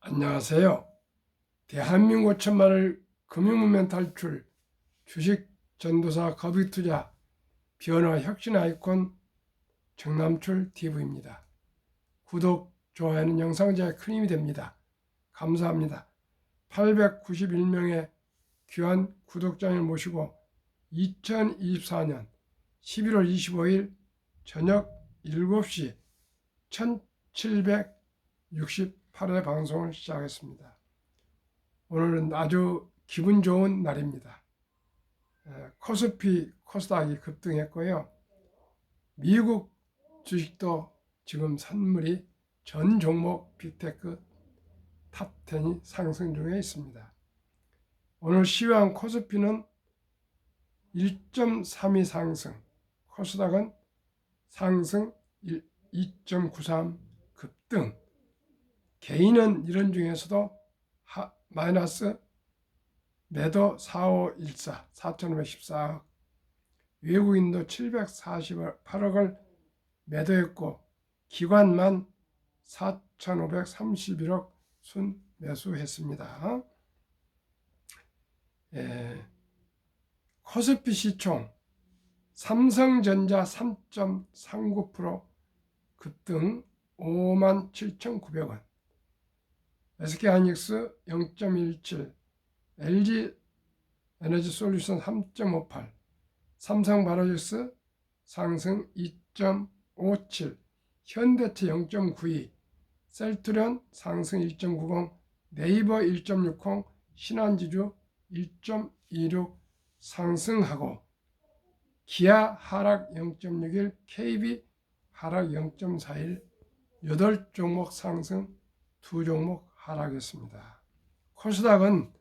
안녕하세요. 대한민국 천만을 금융문명 탈출, 주식 전도사 거비투자, 변화 혁신 아이콘 정남출 TV입니다. 구독, 좋아요는 영상 제작에 큰 힘이 됩니다. 감사합니다. 891명의 귀한 구독자를 모시고 2024년 11월 25일 저녁 7시 1768회 방송을 시작했습니다. 오늘은 아주 기분 좋은 날입니다. 코스피, 코스닥이 급등했고요. 미국 주식도 지금 선물이 전 종목 빅테크 탑10이 상승 중에 있습니다. 오늘 시황 코스피는 1.32 상승, 코스닥은 상승 2.93 급등. 개인은 이런 중에서도 마이너스 매도 4514, 4514억, 외국인도 748억을 매도했고 기관만 4531억 순 매수했습니다. 코스피 시총 삼성전자 3.39% 급등 57,900원, SK하이닉스 0.17, LG에너지솔루션 3.58, 삼성바이오로직스 상승 2.57, 현대차 0.92, 셀트리온 상승 1.90, 네이버 1.60, 신한지주 1.26 상승하고 기아 하락 0.61, KB 하락 0.41, 8종목 상승, 2종목 하락했습니다. 코스닥은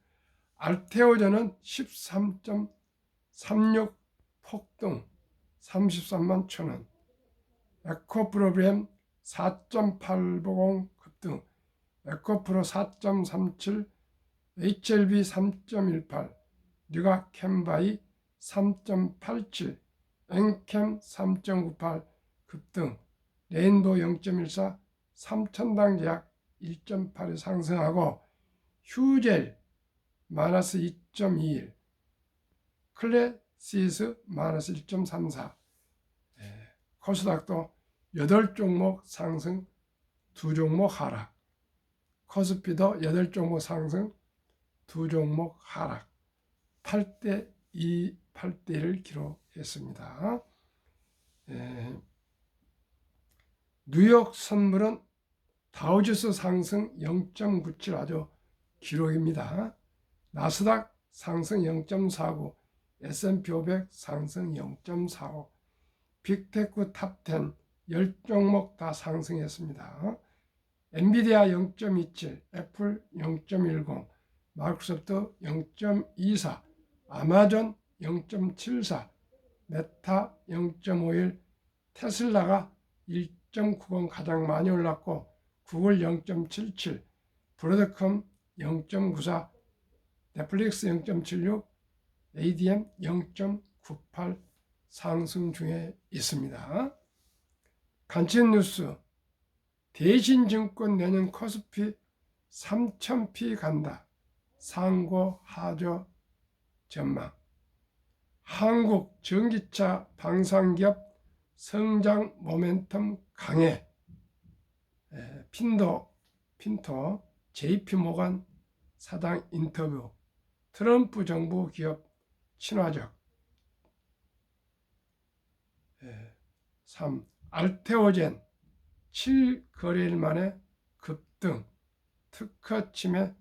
알테오전은 13.36 폭등 33만 1,000원, 에코프로비엠 4.850 급등, 에코프로 4.37, HLB 3.18, 류가캠바이 3.87, 엔캠 3.98 급등, 레인보우 0.14, 삼천당제약 1.8에 상승하고 휴젤 마이너스 2.21, 클래시스 마이너스 1.34, 코스닥도 8종목 상승, 2종목 하락, 코스피도 8종목 상승, 2종목 하락, 8대2, 8대1을 기록했습니다. 뉴욕 선물은 다우지수 상승 0.97 아주 기록입니다. 나스닥 상승 0.49, S&P 500 상승 0.45, 빅테크 탑10 10종목 다 상승했습니다. 엔비디아 0.27, 애플 0.10, 마이크로소프트 0.24, 아마존 0.74, 메타 0.51, 테슬라가 1.90 가장 많이 올랐고 구글 0.77, 브로드컴 0.94, 넷플릭스 0.76, ADM 0.98 상승 중에 있습니다. 간추린 뉴스, 대신증권 내년 코스피 3,000피 간다. 상고 하조 전망. 한국 전기차 방산기업 성장 모멘텀 강해. 핀토 JP모간 사장 인터뷰. 트럼프 정부 기업 친화적. 3. 알테오젠 7거래일 만에 급등. 특허 침해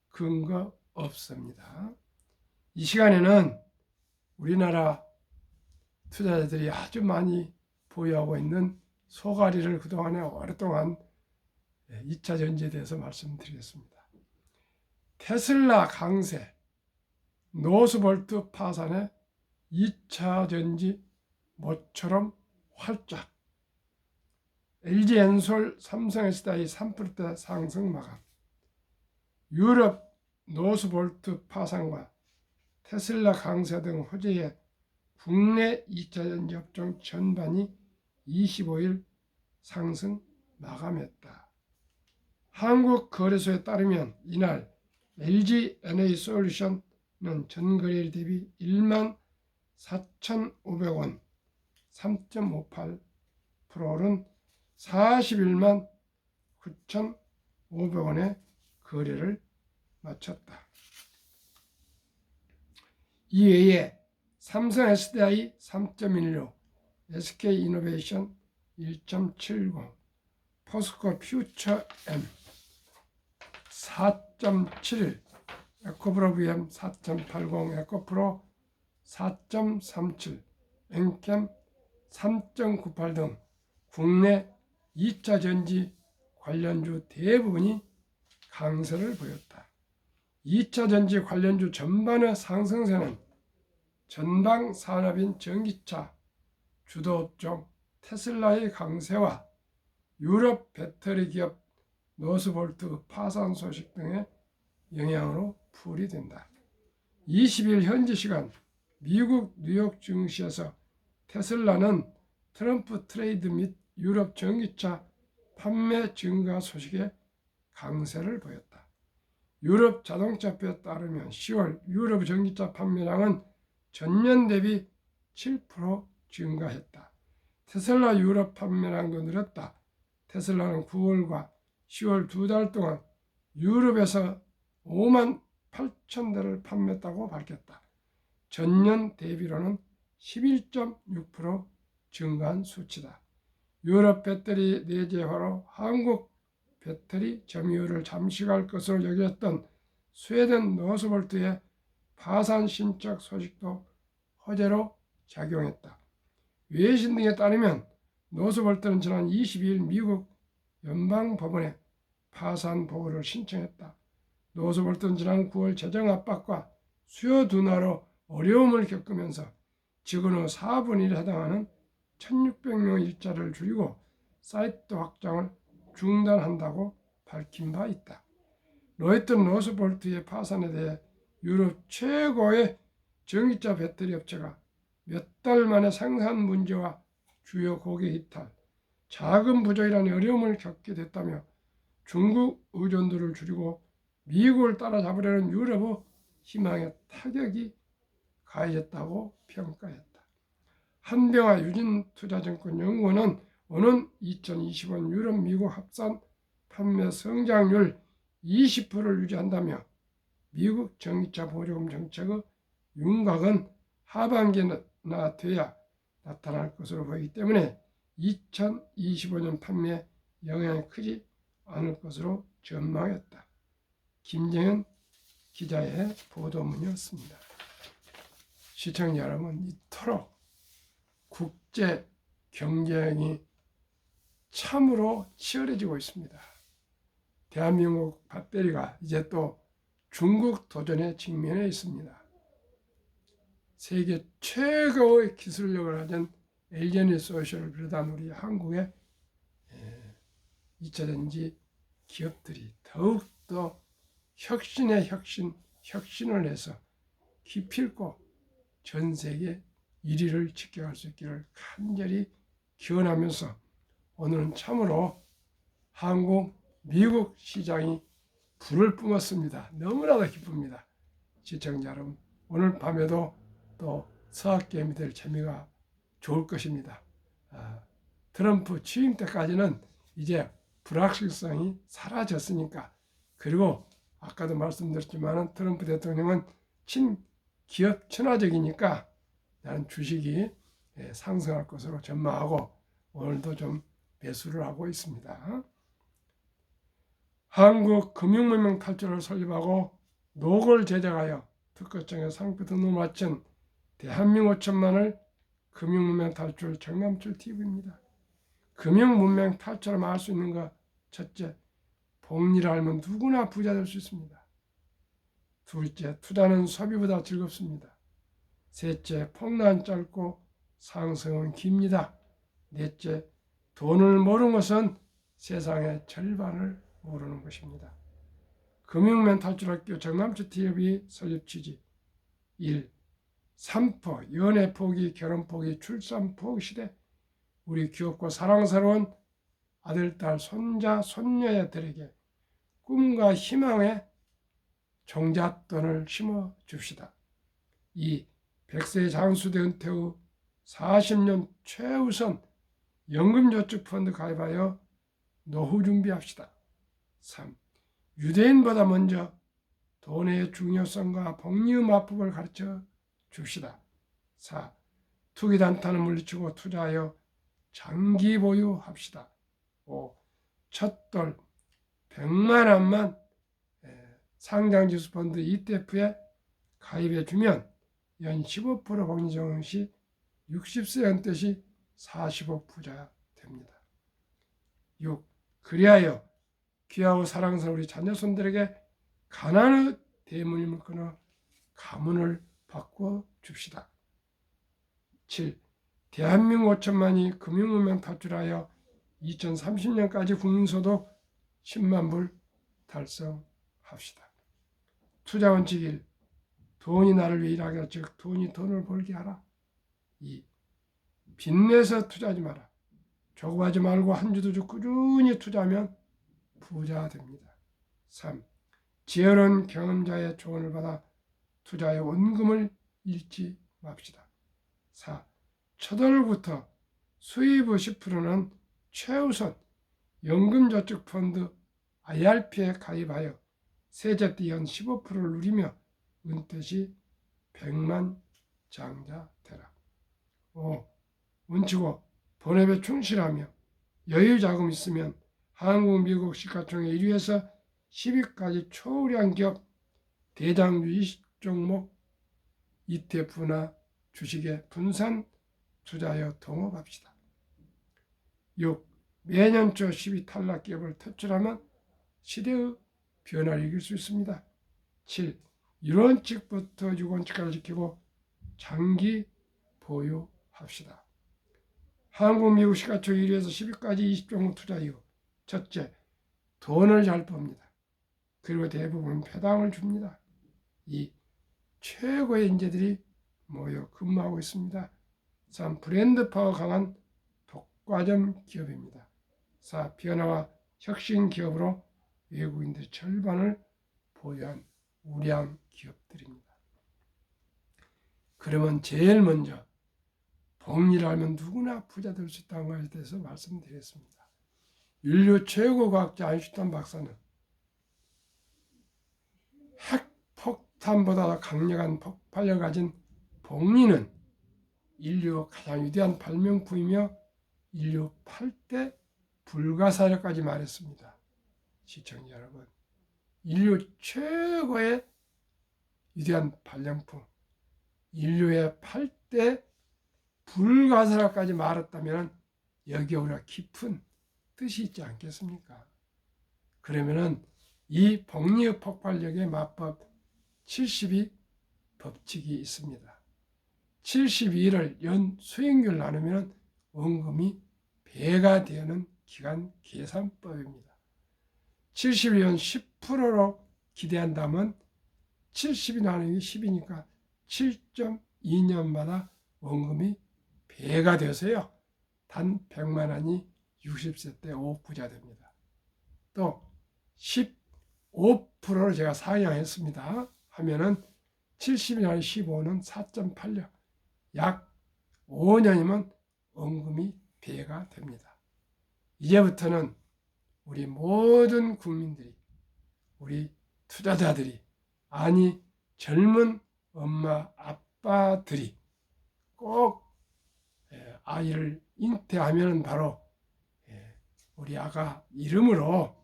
근거 없습니다. 이 시간에는 우리나라 투자자들이 아주 많이 보유하고 있는 소가리를 그동안에 오랫동안 2차 전지에 대해서 말씀드리겠습니다. 테슬라 강세, 노스볼트 파산에 2차 전지 모처럼 활짝, LG엔솔, 삼성SDI 3%대 상승 마감, 유럽 노스볼트 파산과 테슬라 강세 등 호재에 국내 2차 전지 업종 전반이 25일 상승 마감했다. 한국거래소에 따르면 이날 LG 에너지솔루션은 전거래일 대비 14,500원 3.58%는 41만 9,500원의 거래를 마쳤다. 이외에 삼성 SDI 3.16, SK이노베이션 1.70, 포스코 퓨처엠 4.71, 에코프로 VM 4.80, 에코프로 4.37, 엔캠 3.98 등 국내 2차 전지 관련주 대부분이 강세를 보였다. 2차 전지 관련주 전반의 상승세는 전방 산업인 전기차 주도업종 테슬라의 강세와 유럽 배터리 기업 노스볼트 파산 소식 등의 영향으로 풀이된다. 20일 현지 시간 미국 뉴욕 증시에서 테슬라는 트럼프 트레이드 및 유럽 전기차 판매 증가 소식에 강세를 보였다. 유럽 자동차협회에 따르면 10월 유럽 전기차 판매량은 전년 대비 7% 증가했다. 테슬라 유럽 판매량도 늘었다. 테슬라는 9월과 10월 두 달 동안 유럽에서 5만 8천 대를 판매했다고 밝혔다. 전년 대비로는 11.6% 증가한 수치다. 유럽 배터리 내재화로 한국 배터리 점유율을 잠시 갈 것으로 여겼던 스웨덴 노스볼트의 파산 신작 소식도 호재로 작용했다. 외신 등에 따르면 노스볼트는 지난 22일 미국 연방법원에 파산 보호를 신청했다. 노스볼트는 지난 9월 재정 압박과 수요 둔화로 어려움을 겪으면서 직원의 4분의 1에 해당하는 1,600명 일자리를 줄이고 사이트 확장을 중단한다고 밝힌 바 있다. 로이터 노스볼트의 파산에 대해 유럽 최고의 전기차 배터리 업체가 몇 달 만에 생산 문제와 주요 고객 이탈, 자금 부족이라는 어려움을 겪게 됐다며 중국 의존도를 줄이고 미국을 따라잡으려는 유럽의 희망에 타격이 가해졌다고 평가했다. 한병화 유진투자증권 연구원은 오는 2025년 유럽 미국 합산 판매 성장률 20%를 유지한다며 미국 전기차 보조금 정책의 윤곽은 하반기나 돼야 나타날 것으로 보이기 때문에 2025년 판매에 영향이 크지 않을 것으로 전망했다. 김정현 기자의 보도문이었습니다. 시청자 여러분, 이토록 국제 경쟁이 참으로 치열해지고 있습니다. 대한민국 배터리가 이제 또 중국 도전에 직면해 있습니다. 세계 최고의 기술력을 가진 LG 에너지솔루션을 비롯한 우리 한국의 2차전지 기업들이 더욱더 혁신의 혁신을 해서 기필코 전 세계 1위를 지켜갈 수 있기를 간절히 기원하면서 오늘은 참으로 한국, 미국 시장이 불을 뿜었습니다. 너무나도 기쁩니다. 시청자 여러분, 오늘 밤에도 또 서학게임이 될 재미가 좋을 것입니다. 트럼프 취임 때까지는 이제 불확실성이 사라졌으니까, 그리고 아까도 말씀드렸지만 트럼프 대통령은 친기업 친화적이니까 나는 주식이 상승할 것으로 전망하고 오늘도 좀 매수를 하고 있습니다. 한국 금융문명 탈출을 설립하고 녹을 제작하여 특허청에 상표 등록을 마친 대한민국 5천만을 금융문명 탈출 정남출 TV입니다. 금융문명 탈출을 할 수 있는 것, 첫째, 복리를 알면 누구나 부자 될 수 있습니다. 둘째, 투자는 소비보다 즐겁습니다. 셋째, 폭락은 짧고 상승은 깁니다. 넷째, 돈을 모르는 것은 세상의 절반을 모르는 것입니다. 금융문 탈출학교 정남출 TV의 설립 취지 1. 3포, 연애 포기, 결혼 포기, 출산 포기 시대 우리 귀엽고 사랑스러운 아들, 딸, 손자, 손녀들에게 꿈과 희망의 종잣돈을 심어 줍시다. 2. 100세 장수대 은퇴 후 40년 최우선 연금저축펀드 가입하여 노후 준비합시다. 3. 유대인보다 먼저 돈의 중요성과 복리의 마법을 가르쳐 줍시다. 4. 투기단타는 물리치고 투자하여 장기 보유합시다. 5. 첫돌 100만 원만 상장지수펀드 ETF에 가입해주면 연 15% 복리 적용 시 60세 은퇴 시 45 부자 됩니다. 6. 그리하여 귀하고 사랑스러운 우리 자녀손들에게 가난의 대물림을 끊어 가문을 바꿔 줍시다. 7. 대한민국 5천만이 금융문명 탈출하여 2030년까지 국민소득 10만 불 달성합시다. 투자 원칙 1. 돈이 나를 위해 일하게 하라. 즉 돈이 돈을 벌게 하라. 2. 빚내서 투자하지 마라. 조급하지 말고 한 주도 주 꾸준히 투자하면 부자 됩니다. 3. 지혜로운 경험자의 조언을 받아 투자에 원금을 잃지 맙시다. 4. 첫월부터 수입의 10%는 최우선 연금저축펀드 IRP에 가입하여 세제 때 연 15%를 누리며 은퇴 시 100만 장자 되라. 5. 원칙 5. 본업에 충실하며 여유 자금 있으면 한국, 미국 시가총액 1위에서 10위까지 초우량 기업 대장주 20종목 ETF나 주식에 분산 투자하여 동업합시다. 6. 매년 초 10위 탈락 기업을 퇴출하면 시대의 변화를 이길 수 있습니다. 7. 1원칙부터 6원칙까지 지키고 장기 보유합시다. 한국, 미국 시가총액 1위에서 10위까지 20종목 투자 이후 첫째, 돈을 잘 봅니다. 그리고 대부분 배당을 줍니다. 2. 최고의 인재들이 모여 근무하고 있습니다. 3. 브랜드 파워 강한 독과점 기업입니다. 4. 변화와 혁신 기업으로 외국인들 절반을 보유한 우량 기업들입니다. 그러면 제일 먼저 복리를 알면 누구나 부자 될 수 있다는 것에 대해서 말씀드리겠습니다. 인류 최고 과학자 아인슈타인 박사는 핵폭탄보다 강력한 폭발력을 가진 복리는 인류 가장 위대한 발명품이며 인류 8대 불가사력까지 말했습니다. 시청자 여러분, 인류 최고의 위대한 발명품, 인류의 8대 불가사력까지 말했다면 여기에 우리가 깊은 뜻이 있지 않겠습니까? 그러면은 이 복리의 폭발력의 마법 72 법칙이 있습니다. 72를 연 수익률 나누면 원금이 배가 되는 기간 계산법입니다. 72연 10%로 기대한다면 70이 나누기 10이니까 7.2년마다 원금이 배가 되어서요. 단 100만 원이 60세 때 5억 부자 됩니다. 또 15%를 제가 상향했습니다. 하면은 70이 나누기 15는 4.8년. 약 5년이면 원금이 배가 됩니다. 이제부터는 우리 모든 국민들이, 우리 투자자들이, 아니 젊은 엄마 아빠들이 꼭 아이를 잉태하면 바로 우리 아가 이름으로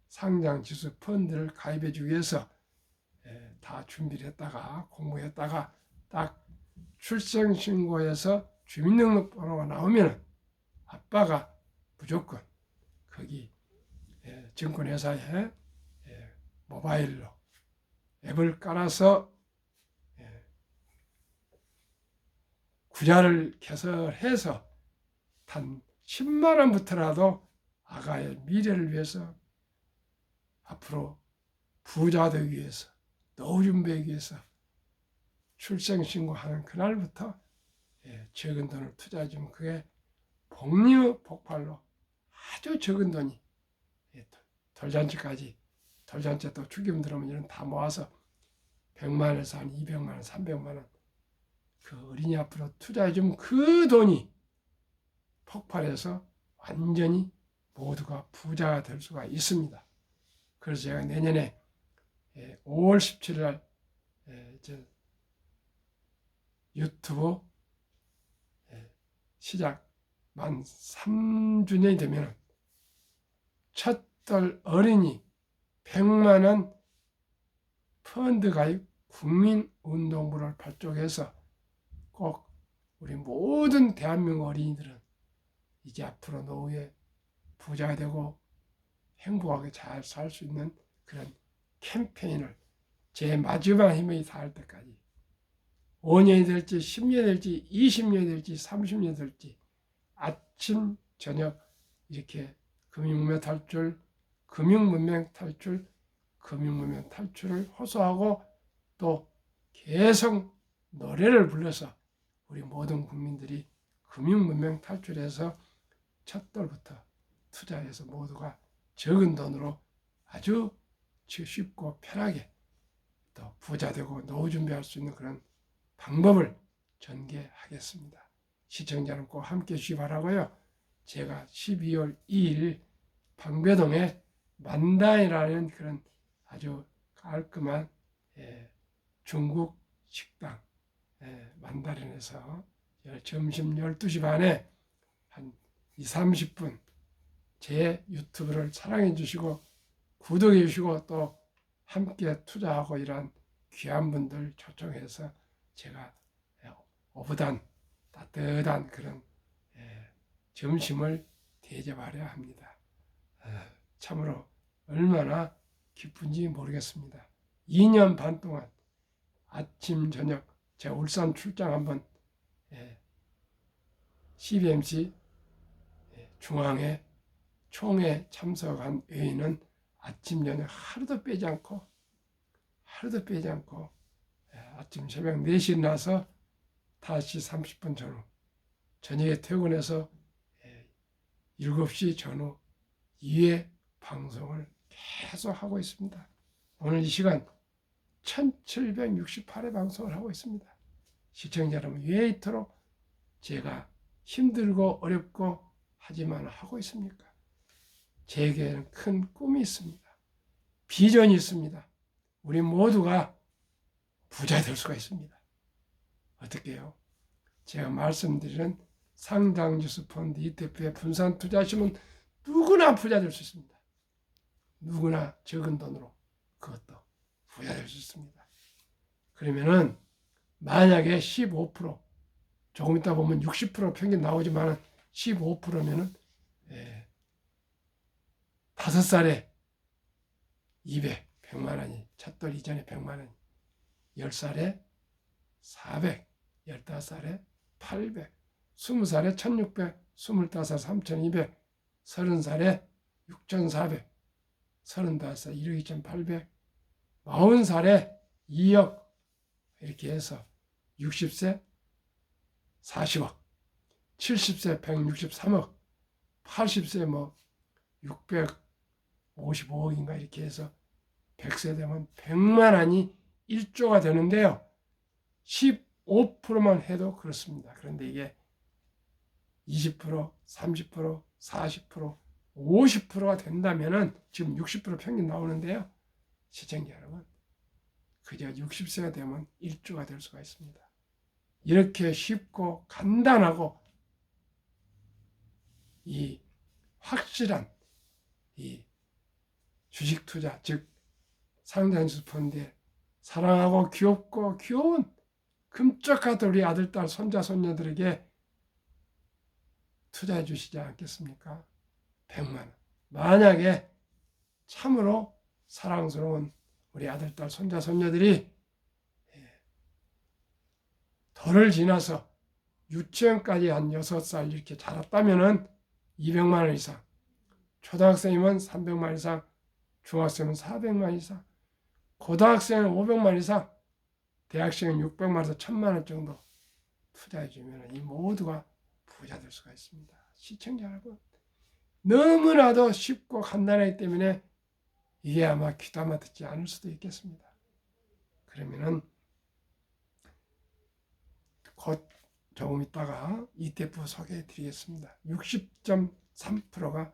상장지수 펀드를 가입해 주기 위해서 다 준비를 했다가 공부했다가 딱 출생신고에서 주민등록번호가 나오면 아빠가 무조건 거기 증권회사에 모바일로 앱을 깔아서 구자를 개설해서 단 10만 원부터라도 아가의 미래를 위해서 앞으로 부자 되기 위해서 노후 준비하기 위해서 출생신고하는 그날부터 적은 돈을 투자해주면 그게 복리 폭발로 아주 적은 돈이 돌잔치까지, 돌잔치 또 축의금 들어오면 이런 다 모아서 100만원에서 한 200만원, 300만원 그 어린이 앞으로 투자해주면 그 돈이 폭발해서 완전히 모두가 부자가 될 수가 있습니다. 그래서 제가 내년에 5월 17일 날 유튜브 시작 만 3주년이 되면 첫돌 어린이 100만원 펀드 가입 국민운동부를 발족해서 꼭 우리 모든 대한민국 어린이들은 이제 앞으로 노후에 부자가 되고 행복하게 잘 살 수 있는 그런 캠페인을 제 마지막 힘이 닿을 때까지 5년이 될지 10년이 될지 20년이 될지 30년이 될지 아침 저녁 이렇게 금융문명 탈출, 금융문명 탈출, 금융문명 탈출을 호소하고 또 계속 노래를 불러서 우리 모든 국민들이 금융문명 탈출해서 첫돌부터 투자해서 모두가 적은 돈으로 아주 쉽고 편하게 또 부자되고 노후 준비할 수 있는 그런 방법을 전개하겠습니다. 시청자는 꼭 함께해 주시기 바라고요. 제가 12월 2일 방배동에 만다이라는 그런 아주 깔끔한 중국 식당 만다린에서 점심 12시 반에 한 20-30분 제 유튜브를 사랑해 주시고 구독해 주시고 또 함께 투자하고 이런 귀한 분들 초청해서 제가 오붓한 따뜻한 그런 점심을 대접하려 합니다. 참으로 얼마나 기쁜지 모르겠습니다. 2년 반 동안 아침 저녁 제가 울산 출장 한번 CBMC 중앙회 총회 참석한 외에는 아침 저녁 하루도 빼지 않고 아침 새벽 4시에 나서 5시 30분 전후 저녁에 퇴근해서 7시 전후 2회 방송을 계속 하고 있습니다. 오늘 이 시간 1768회 방송을 하고 있습니다. 시청자 여러분, 왜 이토록 제가 힘들고 어렵고 하지만 하고 있습니까? 제게는 큰 꿈이 있습니다. 비전이 있습니다. 우리 모두가 부자 될 수가 있습니다. 어떻게 해요? 제가 말씀드리는 상장주스 펀드 ETF에 분산 투자하시면 누구나 부자 될 수 있습니다. 누구나 적은 돈으로 그것도 부자 될 수 있습니다. 그러면은 만약에 15% 조금 있다 보면 60% 평균 나오지만 15%면은 5살에 200, 100만 원이 첫돌 이전에 100만 원, 10살에 400, 15살에 800, 20살에 1600, 25살에 3200, 30살에 6400, 35살 1억 2800, 40살에 2억 이렇게 해서 60세 40억, 70세 163억, 80세 뭐 655억인가 이렇게 해서 100세 되면 100만 원이 1조가 되는데요. 15%만 해도 그렇습니다. 그런데 이게 20%, 30%, 40%, 50%가 된다면은 지금 60% 평균 나오는데요. 시청자 여러분, 그저 60세가 되면 1조가 될 수가 있습니다. 이렇게 쉽고 간단하고 이 확실한 이 주식 투자, 즉 상장주스 펀드에 사랑하고 귀엽고 귀여운 끔찍하던 우리 아들, 딸, 손자, 손녀들에게 투자해 주시지 않겠습니까? 100만 원. 만약에 참으로 사랑스러운 우리 아들, 딸, 손자, 손녀들이 돌을 지나서 유치원까지 한 6살 이렇게 자랐다면은 200만 원 이상, 초등학생이면 300만 이상, 중학생은 400만 이상, 고등학생은 500만 이상, 대학생은 600만에서 1000만 원 정도 투자해 주면 이 모두가 부자 될 수가 있습니다. 시청자 여러분, 너무나도 쉽고 간단하기 때문에 이게 아마 귀담아 듣지 않을 수도 있겠습니다. 그러면은 곧 조금 있다가 ETF 소개해 드리겠습니다. 60.3%가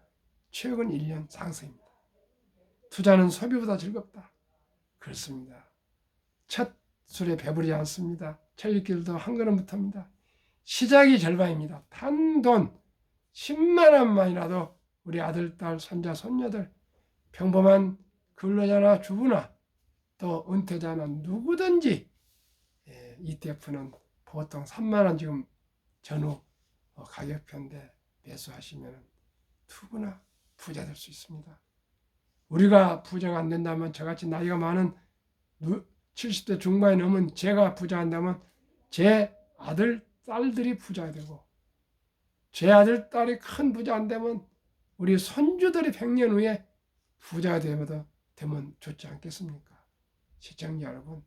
최근 1년 상승입니다. 투자는 소비보다 즐겁다. 그렇습니다. 첫 술에 배부르지 않습니다. 철리길도 한 걸음부터입니다. 시작이 절반입니다. 단돈 10만 원만이라도 우리 아들, 딸, 손자, 손녀들, 평범한 근로자나 주부나 또 은퇴자나 누구든지 ETF는 보통 3만 원 지금 전후 가격표인데 매수하시면 누구나 부자 될 수 있습니다. 우리가 부자가 안 된다면 저같이 나이가 많은 70대 중반이 넘은 제가 부자 한다면 제 아들, 딸들이 부자가 되고 제 아들, 딸이 큰 부자 안 되면 우리 손주들이 100년 후에 부자가 되면 좋지 않겠습니까? 시청자 여러분,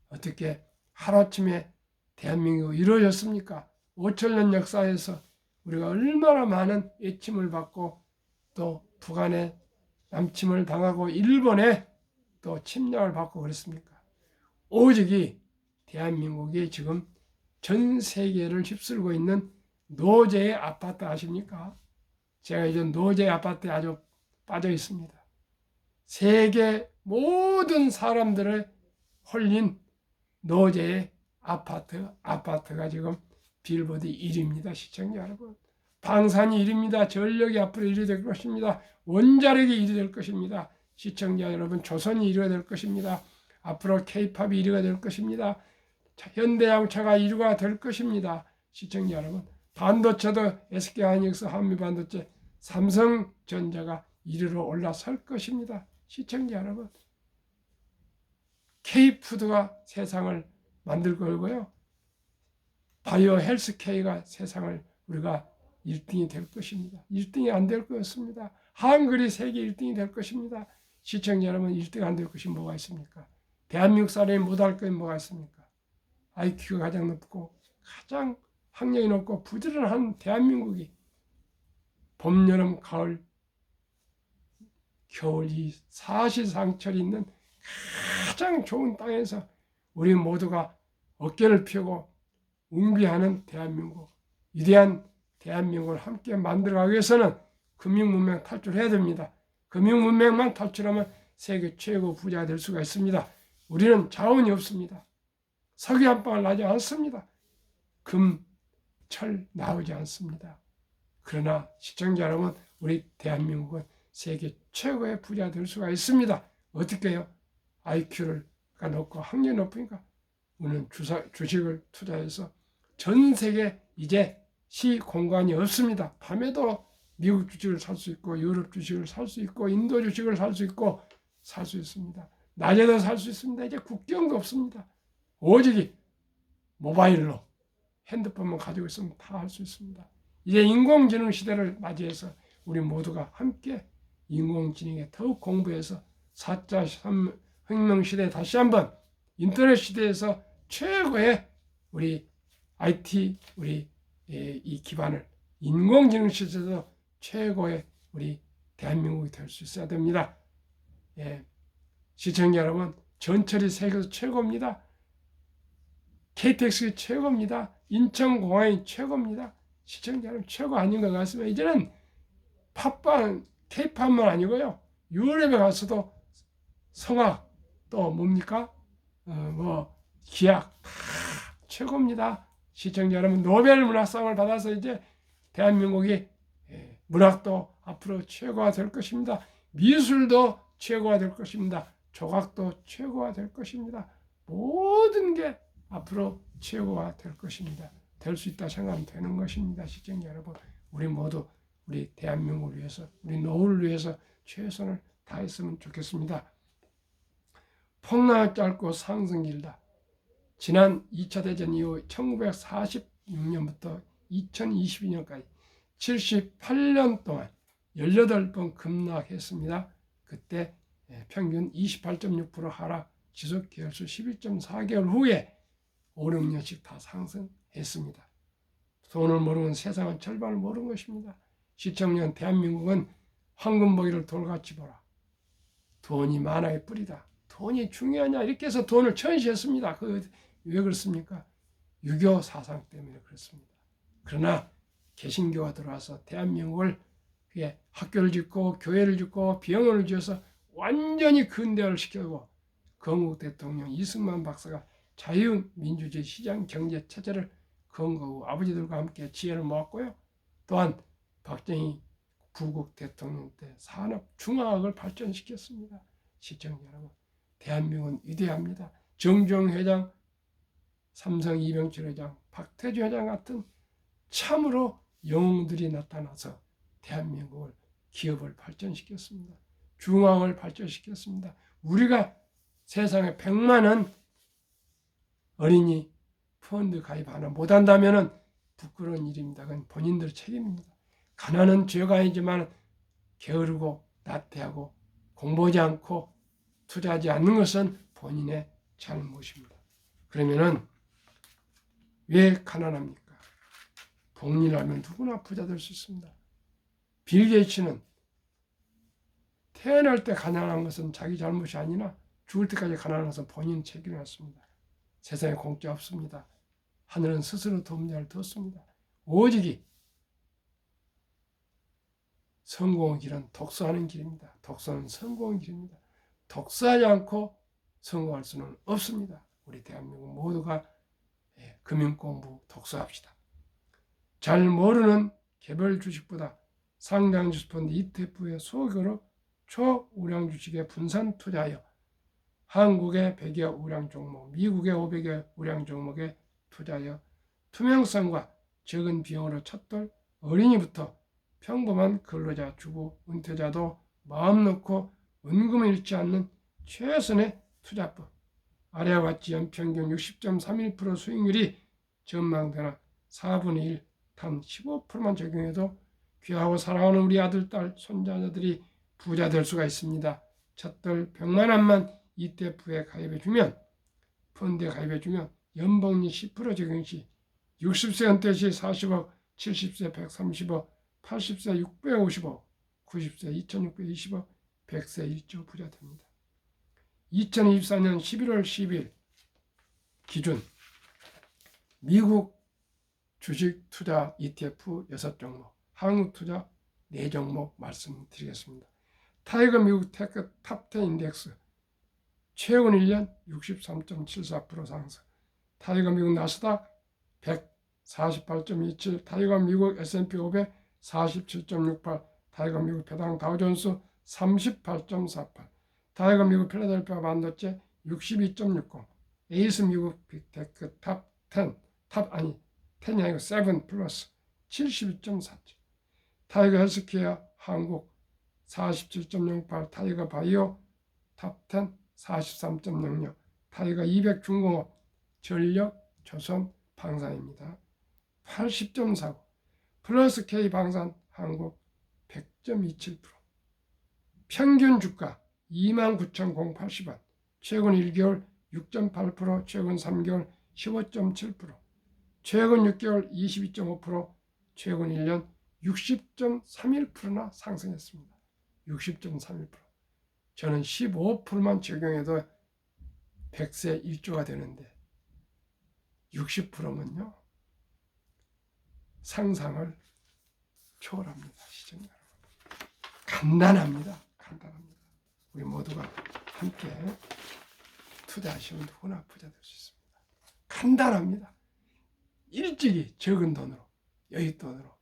어떻게 하루아침에 대한민국이 이루어졌습니까? 5천년 역사에서 우리가 얼마나 많은 애침을 받고 또 북한에 남침을 당하고 일본에 또 침략을 받고 그랬습니까? 오직이 대한민국이 지금 전 세계를 휩쓸고 있는 노제의 아파트 아십니까? 제가 이제 노제의 아파트에 아주 빠져 있습니다. 세계 모든 사람들을 홀린 노제의 아파트가 지금 빌보드 1위입니다. 시청자 여러분. 방산이 1위입니다. 전력이 앞으로 1위 될 것입니다. 원자력이 1위 될 것입니다. 시청자 여러분, 조선이 1위가 될 것입니다. 앞으로 K-팝이 1위가 될 것입니다. 현대양차가 1위가 될 것입니다. 시청자 여러분, 반도체도 SK하이닉스, 한미반도체, 삼성전자가 1위로 올라설 것입니다. 시청자 여러분, K푸드가 세상을 만들 거고요. 바이오 헬스케이가 세상을 우리가 1등이 될 것입니다. 1등이 안 될 것입니다. 한글이 세계 1등이 될 것입니다. 시청자 여러분, 1등 안 될 것이 뭐가 있습니까? 대한민국 사람이 못할 것이 뭐가 있습니까? IQ가 가장 높고 가장 학력이 높고 부지런한 대한민국이 봄, 여름, 가을, 겨울 이 사시상철이 있는 가장 좋은 땅에서 우리 모두가 어깨를 펴고 웅비하는 대한민국, 위대한 대한민국을 함께 만들어가기 위해서는 금융문명 탈출해야 됩니다. 금융문명만 탈출하면 세계 최고 부자가 될 수가 있습니다. 우리는 자원이 없습니다. 석유 한 방울 나지 않습니다. 금, 철 나오지 않습니다. 그러나 시청자 여러분, 우리 대한민국은 세계 최고의 부자가 될 수가 있습니다. 어떻게 해요? IQ가 높고 학력이 높으니까 우리는 주식을 투자해서 전 세계 이제 시공간이 없습니다. 밤에도 미국 주식을 살 수 있고 유럽 주식을 살 수 있고 인도 주식을 살 수 있고 살 수 있습니다. 낮에도 살 수 있습니다. 이제 국경도 없습니다. 오직 모바일로 핸드폰만 가지고 있으면 다 할 수 있습니다. 이제 인공지능 시대를 맞이해서 우리 모두가 함께 인공지능에 더욱 공부해서 4차 혁명 시대에 다시 한번 인터넷 시대에서 최고의 우리 IT 우리 이 기반을 인공지능 시대에서 최고의 우리 대한민국이 될 수 있어야 됩니다. 시청자 여러분, 전철이 세계에서 최고입니다. KTX가 최고입니다. 인천공항이 최고입니다. 시청자 여러분, 최고 아닌 것 같습니다. 이제는 팝빵, K-팝만 아니고요. 유럽에 가서도 성악, 또 뭡니까? 기악, 다 최고입니다. 시청자 여러분, 노벨 문학상을 받아서 이제 대한민국이 문학도 앞으로 최고가 될 것입니다. 미술도 최고가 될 것입니다. 조각도 최고가 될 것입니다. 모든 게 앞으로 최고가 될 것입니다. 될 수 있다 생각하면 되는 것입니다. 시청자 여러분, 우리 모두 우리 대한민국을 위해서, 우리 노후를 위해서 최선을 다했으면 좋겠습니다. 폭락은 짧고 상승 길다. 지난 2차 대전 이후 1946년부터 2022년까지 78년 동안 18번 급락했습니다. 그때 평균 28.6% 하락, 지속 기간수 11.4개월 후에 5, 6년씩 다 상승했습니다. 돈을 모르는 세상은 절반을 모르는 것입니다. 시청년, 대한민국은 황금보기를 돌같이 보라. 돈이 만화의 뿌리다. 돈이 중요하냐 이렇게 해서 돈을 천시했습니다. 왜 그렇습니까? 유교 사상 때문에 그렇습니다. 그러나 개신교가 들어와서 대한민국을 학교를 짓고 교회를 짓고 병원을 지어서 완전히 근대화를 시키고 건국 대통령 이승만 박사가 자유민주주의 시장 경제 체제를 건거하고 아버지들과 함께 지혜를 모았고요. 또한 박정희 부국 대통령 때 산업 중화학을 발전시켰습니다. 시청자 여러분, 대한민국은 위대합니다. 정주영 회장, 삼성 이병철 회장, 박태주 회장 같은 참으로 영웅들이 나타나서 대한민국을 기업을 발전시켰습니다. 중앙을 발전시켰습니다. 우리가 세상에 100만원 어린이 펀드 가입 하나 못한다면 부끄러운 일입니다. 그건 본인들 책임입니다. 가난은 죄가 아니지만 게으르고 나태하고 공부하지 않고 투자하지 않는 것은 본인의 잘못입니다. 그러면은 왜 가난합니까? 복리하면 누구나 부자 될 수 있습니다. 빌 게이츠는 태어날 때 가난한 것은 자기 잘못이 아니라 죽을 때까지 가난한 것은 본인 책임이었습니다. 세상에 공짜 없습니다. 하늘은 스스로 돕냐를 뒀습니다. 오직이 성공의 길은 독서하는 길입니다. 독서는 성공의 길입니다. 독서하지 않고 성공할 수는 없습니다. 우리 대한민국 모두가 금융공부 독서합시다. 잘 모르는 개별 주식보다 상장 주식펀드 ETF의 소액으로 초우량 주식에 분산 투자하여 한국의 100여 우량 종목, 미국의 500여 우량 종목에 투자하여 투명성과 적은 비용으로 첫돌 어린이부터 평범한 근로자, 주부, 은퇴자도 마음 놓고 은금을 잃지 않는 최선의 투자법. 아래와 같이 연평균 60.31% 수익률이 전망되나 4분의 1, 단 15%만 적용해도 귀하고 사랑하는 우리 아들, 딸, 손자녀들이 부자 될 수가 있습니다. 첫돌 100만 원만 ETF에 가입해주면, 펀드에 가입해주면 연복리 10% 적용 시 60세 은퇴 시 40억, 70세 130억, 80세 650억, 90세 2620억, 100세 1조 부자 됩니다. 2024년 11월 10일 기준 미국 주식 투자 ETF 6종목, 한국 투자 4종목 말씀드리겠습니다. 타이거 미국 테크 탑10 인덱스 최근 1년 63.74% 상승, 타이거 미국 나스닥 148.27, 타이거 미국 S&P 500 47.68, 타이거 미국 배당 다우존스 38.48, 타이거 미국 필라델피아 반도체 62.60, 에이스 미국 빅테크 탑10, 10이 아니고 7 플러스 72.47, 타이거 헬스케어 한국 47.08, 타이거 바이오 탑10 43.06, 타이거 200 중공업 전력 조선 방산입니다. 80.49, 플러스 K 방산 한국 100.27%, 평균 주가 29,080원, 최근 1개월 6.8%, 최근 3개월 15.7%, 최근 6개월 22.5%, 최근 1년 60.31%나 상승했습니다. 60.31%. 저는 15%만 적용해도 100세 1조가 되는데 60%면요 상상을 초월합니다. 시청자 여러분, 간단합니다. 우리 모두가 함께 투자하시면 누구나 부자 될 수 있습니다. 간단합니다. 일찍이 적은 돈으로, 여윳돈으로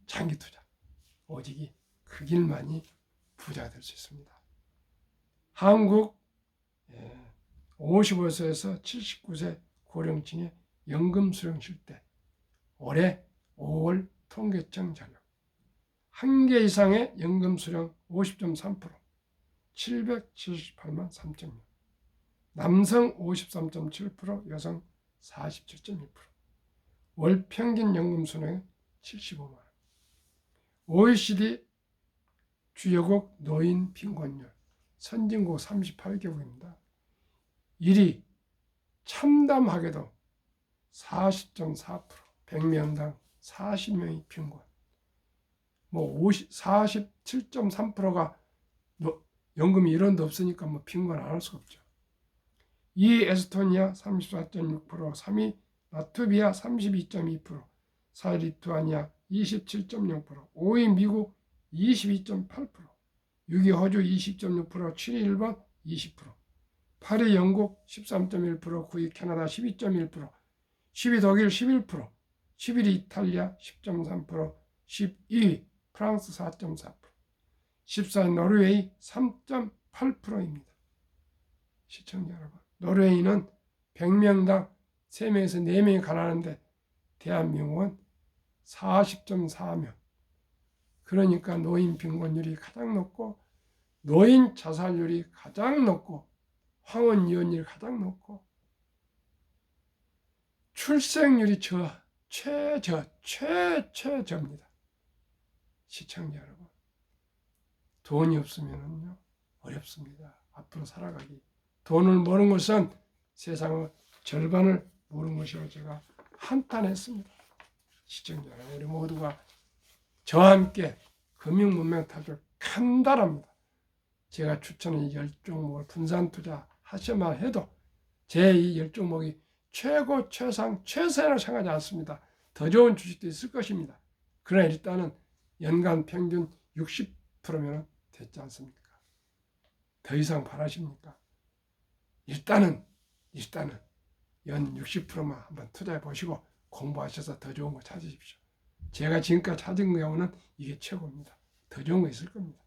장기 투자, 오직이 그 길만이 부자가 될 수 있습니다. 한국 55세에서 79세 고령층의 연금 수령 실태 올해 5월 통계청 자료 1개 이상의 연금 수령 50.3%, 778만 3,000명, 남성 53.7%, 여성 47.1%, 월 평균 연금 수령은 75만 원. OECD 주요국 노인 빈곤율 선진국 38개국입니다. 1위 참담하게도 40.4%, 100명당 40명이 빈곤. 47.3%가 연금이 1원도 없으니까 뭐 빈곤 안 할 수가 없죠. 2위 에스토니아 34.6%, 3위 라트비아 32.2%, 4위 리투아니아 27.0%, 5위 미국 22.8%, 6위 호주 20.6%, 7위 일본 20%, 8위 영국 13.1%, 9위 캐나다 12.1%, 10위 독일 11%, 11위 이탈리아 10.3%, 12위 프랑스 4.4%, 14위 노르웨이 3.8%입니다. 시청자 여러분, 노르웨이는 100명당 3명에서 4명이 가난한데 대한민국은 40.4명. 그러니까 노인 빈곤율이 가장 높고 노인 자살률이 가장 높고 황혼 이혼율이 가장 높고 출생률이 최저입니다. 시청자 여러분, 돈이 없으면요 어렵습니다. 앞으로 살아가기. 돈을 모르는 것은 세상의 절반을 모르는 것이라고 제가 한탄했습니다. 시청자 여러분, 우리 모두가 저와 함께 금융문명 탈출 간단합니다. 제가 추천하는 10종목을 분산 투자 하셔만 해도 제 이 10종목이 최고, 최상, 최세라고 생각하지 않습니다. 더 좋은 주식도 있을 것입니다. 그러나 일단은 연간 평균 60%면 됐지 않습니까? 더 이상 바라십니까? 일단은 연 60%만 한번 투자해 보시고 공부하셔서 더 좋은 거 찾으십시오. 제가 지금까지 찾은 경우는 이게 최고입니다. 더 좋은 거 있을 겁니다.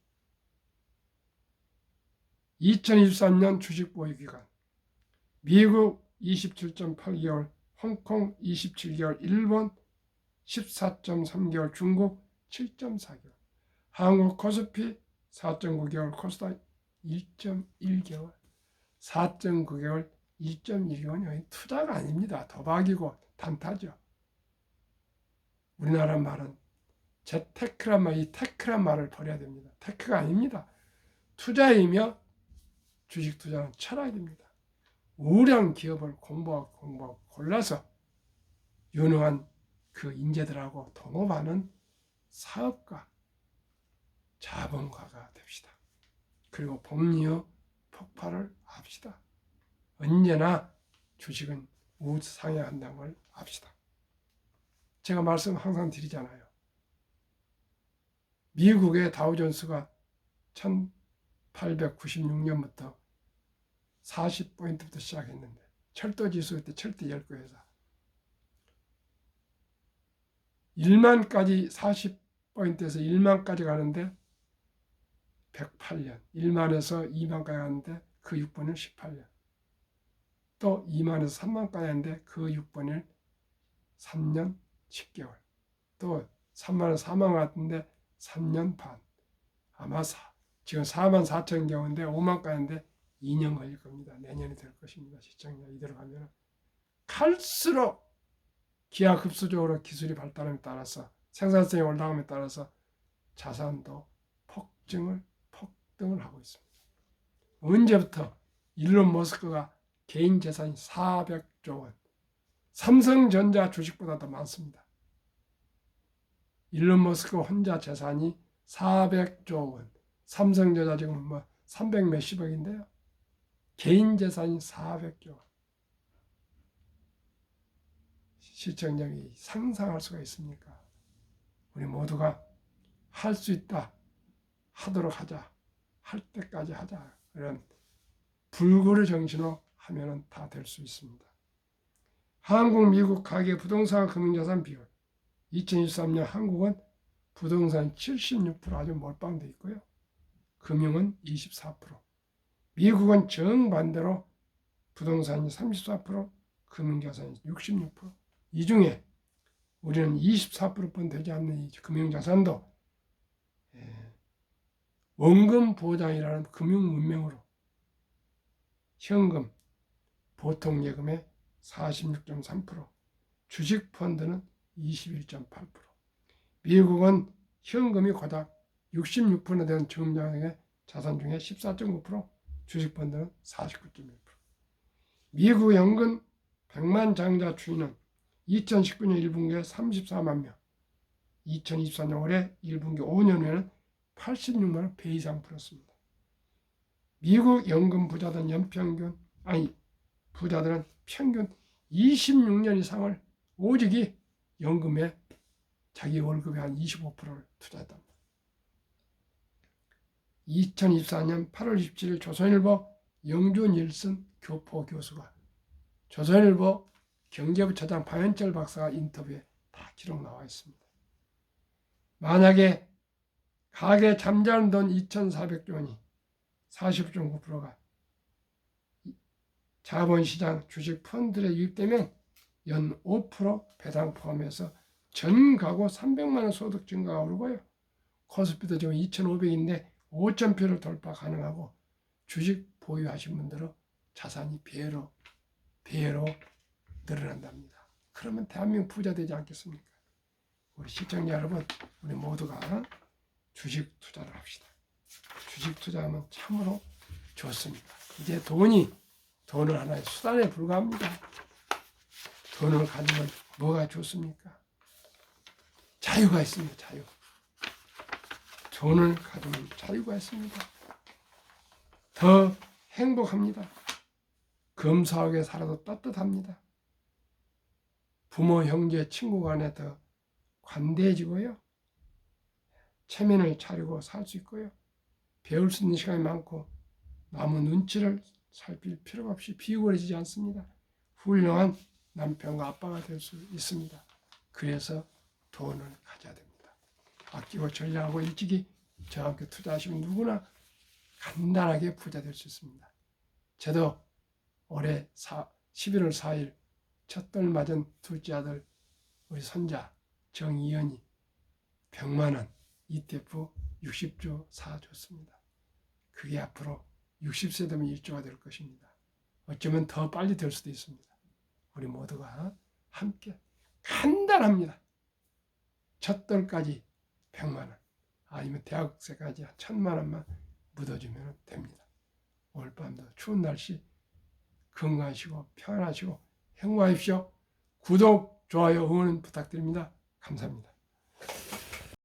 2023년 주식 보유 기간, 미국 27.8개월, 홍콩 27개월, 일본 14.3개월, 중국 7.4개월, 한국 코스피 4.9개월, 코스닥 1.1개월, 4.9개월, 2.1개월이 투자가 아닙니다. 도박이고 단타죠. 우리나라 말은 재테크란 말, 이 테크란 말을 버려야 됩니다. 테크가 아닙니다. 투자이며 주식 투자는 철학입니다. 우량 기업을 공부하고 골라서 유능한 그 인재들하고 동업하는 사업가, 자본가가 됩시다. 그리고 복리의 폭발을 합시다. 언제나 주식은 우상향한다는 걸 압시다. 제가 말씀 항상 드리잖아요. 미국의 다우존스가 1896년부터 40포인트부터 시작했는데 철도지수 때 철도 10개 회사 1만까지 40포인트에서 1만까지 가는데 108년, 1만에서 2만까지 가는데 그 6번을 18년, 또 2만에서 3만까지 가는데 그 6번을 3년 10개월, 또 3만에서 4만 같은데 3년 반, 아마 지금 4만 4천 경우인데 5만 가는데 2년 걸릴 겁니다. 내년이 될 것입니다. 시청자, 이대로 가면 갈수록 기하급수적으로 기술이 발달함에 따라서 생산성이 올라감에 따라서 자산도 폭등을 하고 있습니다. 언제부터 일론 머스크가 개인 재산이 400조 원, 삼성전자 주식보다 더 많습니다. 일론 머스크 혼자 재산이 400조 원, 삼성전자 지금 뭐 300 몇십억인데요. 개인 재산이 400조 원. 시청자이 상상할 수가 있습니까? 우리 모두가 할 수 있다, 하도록 하자, 할 때까지 하자, 이런 불굴의 정신으로 하면 다 될 수 있습니다. 한국, 미국 가계 부동산 금융자산 비율, 2023년 한국은 부동산 76% 아주 몰빵되어 있고요. 금융은 24%, 미국은 정반대로 부동산이 34%, 금융자산이 66%. 이 중에 우리는 24%뿐 되지 않는 이 금융자산도 원금 보장이라는 금융 문명으로 현금, 보통예금의 46.3%, 주식펀드는 21.8%, 미국은 현금이 고작 66% 되는 정량의 자산 중에 14.9%, 주식펀드는 49.1%. 미국 연금 100만 장자 주인은 2019년 1분기에 34만 명, 2024년 올해 1분기 5년 후에는 86만 원 배 이상 풀었습니다. 미국 연금 부자들은 부자들은 평균 26년 이상을 오직이 연금에 자기 월급의 한 25%를 투자했답니다. 2024년 8월 27일 조선일보 영주 닐슨 교포 교수가 조선일보 경제부 차장 박연철 박사가 인터뷰에 다 기록 나와 있습니다. 만약에 가계 잠자는 돈 2,400조 원이 40.9%가 자본시장 주식 펀드에 유입되면 연 5% 배당 포함해서 전 가구 300만 원 소득 증가가 오르고요. 코스피도 지금 2,500인데 5,000표를 돌파 가능하고 주식 보유하신 분들은 자산이 배로 늘어난답니다. 그러면 대한민국 부자 되지 않겠습니까? 우리 시청자 여러분, 우리 모두가 주식 투자를 합시다. 주식 투자하면 참으로 좋습니다. 이제 돈은 하나의 수단에 불과합니다. 돈을 가지면 뭐가 좋습니까? 자유가 있습니다. 자유. 돈을 가지면 자유가 있습니다. 더 행복합니다. 검소하게 살아도 따뜻합니다. 부모, 형제, 친구 간에 더 관대해지고요. 체면을 차리고 살 수 있고요. 배울 수 있는 시간이 많고 남의 눈치를 살필 필요가 없이 비굴해지지 않습니다. 훌륭한 남편과 아빠가 될 수 있습니다. 그래서 돈을 가져야 됩니다. 아끼고 전략하고 일찍이 저와 함께 투자하시면 누구나 간단하게 부자 될 수 있습니다. 저도 올해 11월 4일 첫돌 맞은 둘째 아들 우리 손자 정이현이 100만 원 ETF 60조 사줬습니다. 그게 앞으로 60세 되면 1조가 될 것입니다. 어쩌면 더 빨리 될 수도 있습니다. 우리 모두가 함께 간단합니다. 첫돌까지 100만 원 아니면 대학생까지 1,000만 원만 묻어주면 됩니다. 오늘 밤도 추운 날씨 건강하시고 편안하시고 행복하십시오. 구독, 좋아요, 응원 부탁드립니다. 감사합니다.